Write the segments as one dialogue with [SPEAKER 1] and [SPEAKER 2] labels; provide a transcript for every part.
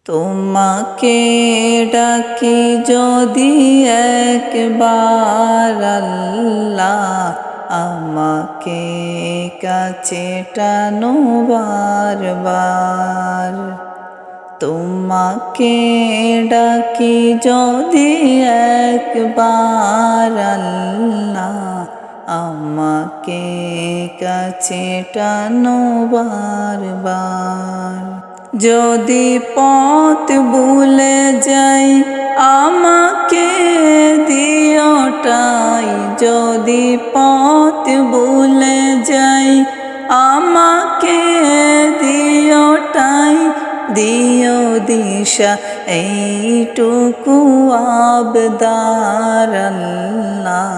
[SPEAKER 1] তোমাকে ডাকি যদি একবার আল্লাহ, আমাকে কাছে টানো বারবার। তোমাকে ডাকি যদি একবার আল্লাহ, আমাকে কাছে টানো বারবার। যদি পথ ভুলে যাই আমাকে দিও ঠাই, যদি পথ ভুলে যাই আমাকে দিও ঠাই, দিও দিশা এইটুকু আবদার আল্লাহ,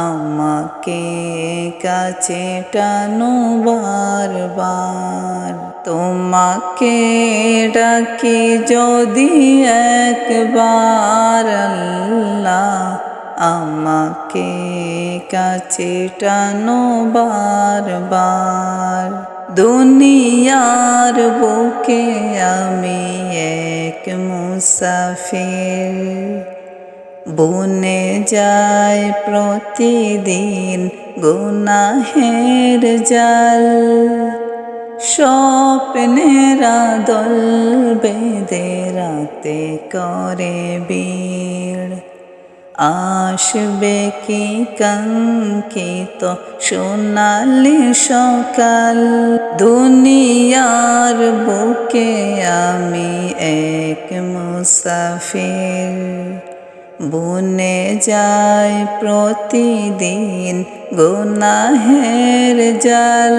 [SPEAKER 1] আমাকে কাছে টানো বারবার। তোমাকে ডাকি যদি একবার আল্লাহ, আমাকে কাছে টানো বারবার। দুনিয়ার বুকে আমি এক মুসাফির, বনে যায় প্রতিদিন গুনাহের জাল। স্বপ্নেরা দল বেঁধে রাতে করে ভিড়, আসবে কি কাঙ্ক্ষিত সোনালি সকাল। দুনিয়ার বুকে আমি এক মুসাফির, বনে যায় প্রতিদিন গুনাহের জাল।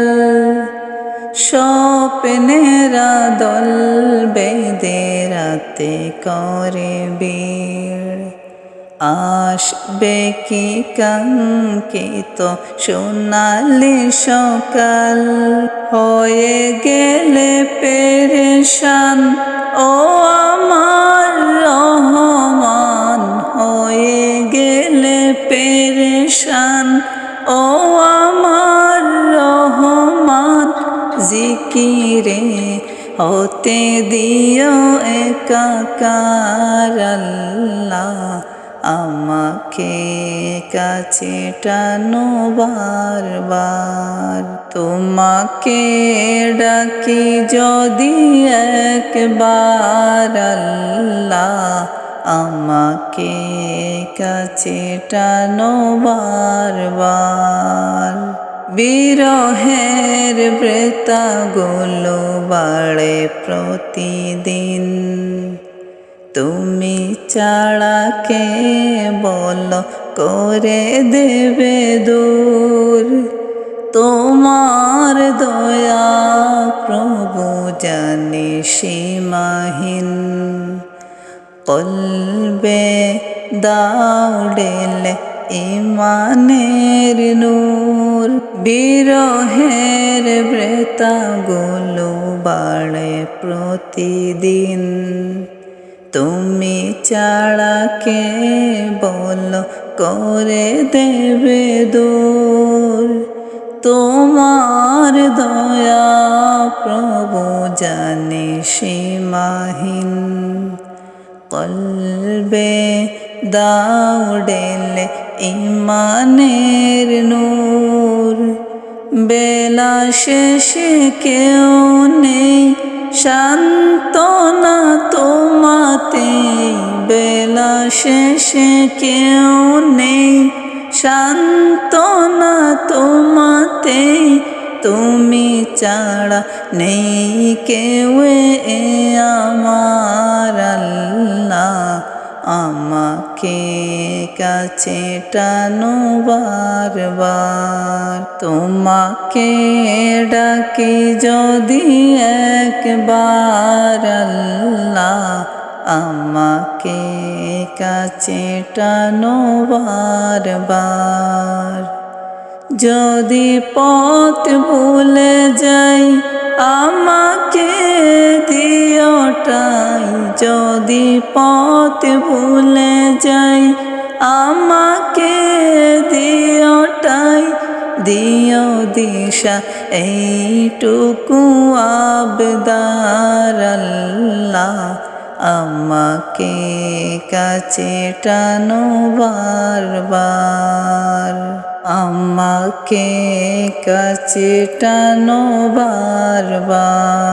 [SPEAKER 1] স্বপ্নেরা দল বেঁধে রাতে করে ভিড়, আসবে কি কাঙ্ক্ষিত সোনালি সকাল। হয়ে গেলে পেরেশান ও আমার রহমান, হয়ে গেলে পেরেশান ও আমার রহমান। জিকিরে হতে দিও একাকার আল্লাহ, আমাকে কাছে টানো বারবার। তোমাকে ডাকি যদি একবার আল্লাহ, আমাকে কাছে টানো বারবার। বিরহের বৃত্তাগুলো বাড়ে প্রতিদিন, তুমি ছাড়া কে বলো করে দেবে দূর। তোমার দয়া প্রভু জানি সীমাহীন, কলবে দাও ঢেলে ইমানের নূর। বিরহের বৃত্তাগুলো বাড়ে প্রতিদিন, তুমি ছাড়া কে বলো করে দেবে দূর। তোমার দয়া প্রভু জানি সীমাহীন, কলবে দাও ঢেলে ইমানের নূর। বেলা শেষে কেউ নেই সান্ত্বনা তোমাতে, বেলা শেষে কেউ নেই সান্ত্বনা তোমাতে। তুমি ছাড়া নেই কেউ এ আমার আল্লাহ, আমাকে কাছে টানো বারবার। তোমাকে ডাকি যদি একবার আল্লাহ, আমাকে কাছে টানো বারবার। যদি পথ ভুলে যাই আমাকে দিও ঠাই, যদি পথ ভুলে যাই আমাকে দিও ঠাই, দিও দিশা এইটুকু আবদার আল্লাহ, আমাকে কাছে টানো বারবার, আমাকে কাছে টানো বারবার।